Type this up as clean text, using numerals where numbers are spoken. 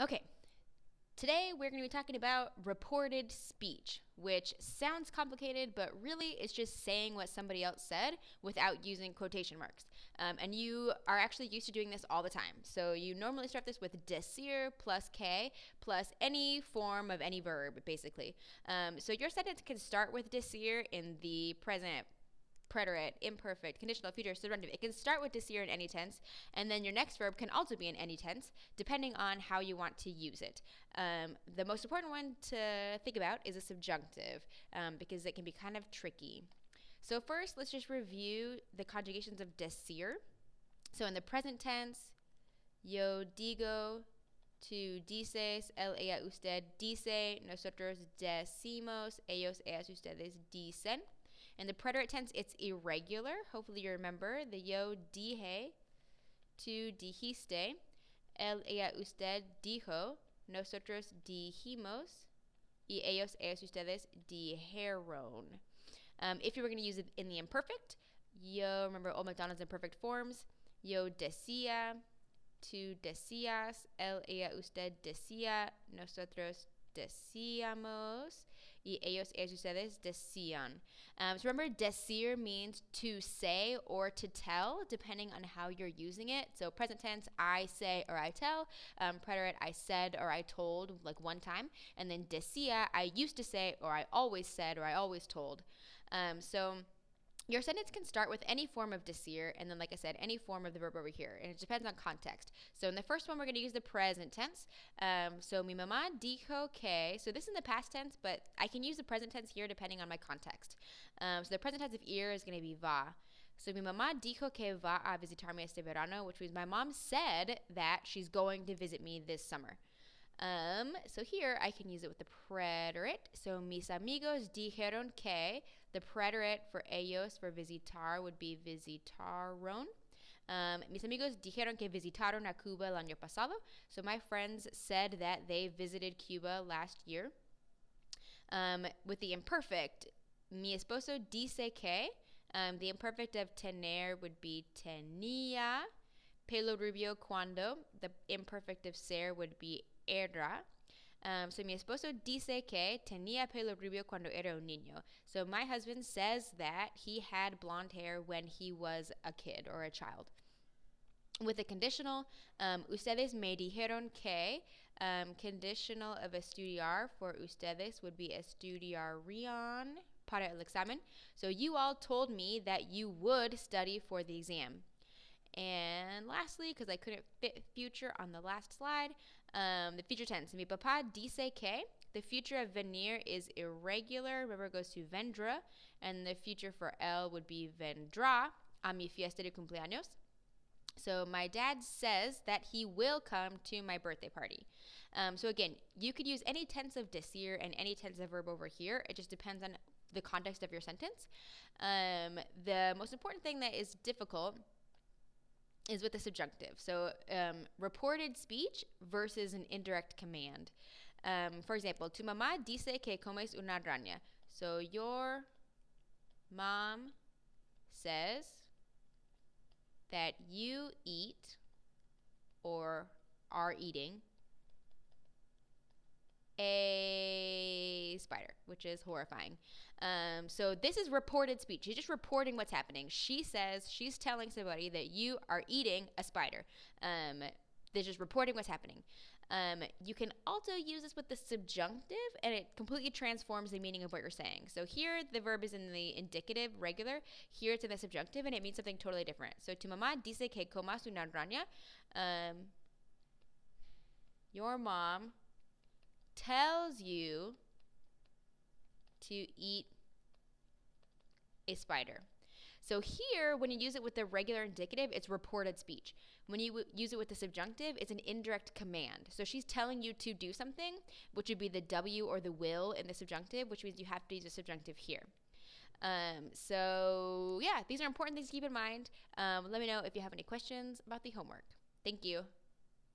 Okay, today we're going to be talking about reported speech, which sounds complicated, but really it's just saying what somebody else said without using quotation marks. And you are actually used to doing this all the time. So you normally start this with decir plus K plus any form of any verb, basically. So your sentence can start with decir in the present, preterite, imperfect, conditional, future, subjunctive. It can start with decir in any tense, and then your next verb can also be in any tense, depending on how you want to use it. The most important one to think about is a subjunctive, because it can be kind of tricky. So first, let's just review the conjugations of decir. So in the present tense, yo digo, tú dices, él, ella, usted dice, nosotros decimos, ellos, ellas, ustedes dicen. In the preterite tense, it's irregular. Hopefully you remember the yo dije, tú dijiste, él, ella, usted dijo, nosotros dijimos, y ellos, ellas, ustedes dijeron. If you were going to use it in the imperfect, yo, remember Old MacDonald's imperfect forms, yo decía, tú decías, él, ella, usted decía, nosotros decíamos, y ellos, ellas, ustedes decían. So remember, decir means to say or to tell, depending on how you're using it. So present tense, I say or I tell. Preterite, I said or I told, like one time. And then decía, I used to say or I always said or I always told. So your sentence can start with any form of decir, and then, like I said, any form of the verb over here, and it depends on context. So in the first one, we're going to use the present tense. So mi mamá dijo que, so this is in the past tense, but I can use the present tense here depending on my context. So the present tense of ir is going to be va. So mi mamá dijo que va a visitarme este verano, which means my mom said that she's going to visit me this summer. So here I can use it with the preterite. So mis amigos dijeron que. The preterite for ellos, for visitar, would be visitaron. Mis amigos dijeron que visitaron a Cuba el año pasado. So my friends said that they visited Cuba last year. With the imperfect, mi esposo dice que. The imperfect of tener would be tenía. Pelo rubio cuando. The imperfect of ser would be era. So mi esposo dice que tenía pelo rubio cuando era un niño. So my husband says that he had blonde hair when he was a kid or a child. With a conditional, ustedes me dijeron que, conditional of estudiar for ustedes would be estudiarían para el examen. So you all told me that you would study for the exam. And lastly, because I couldn't fit future on the last slide, the future tense. Mi papá dice que. The future of venir is irregular. Remember, it goes to vendra. And the future for él would be vendrá a mi fiesta de cumpleaños. So my dad says that he will come to my birthday party. So again, you could use any tense of decir and any tense of verb over here. It just depends on the context of your sentence. The most important thing that is difficult is with the subjunctive. So reported speech versus an indirect command. For example, tu mamá dice que comes una araña. So your mom says that you eat or are eating a spider, which is horrifying. So this is reported speech. She's just reporting what's happening. She says, she's telling somebody that you are eating a spider. They're just reporting what's happening. You can also use this with the subjunctive, and it completely transforms the meaning of what you're saying. So here, the verb is in the indicative, regular. Here, it's in the subjunctive, and it means something totally different. So, tu mamá dice que comas una araña. Your mom tells you to eat a spider. So here, when you use it with the regular indicative, it's reported speech. When you use it with the subjunctive, it's an indirect command. So she's telling you to do something, which would be the W or the will in the subjunctive, which means you have to use a subjunctive here. So yeah, these are important things to keep in mind. Let me know if you have any questions about the homework. Thank you.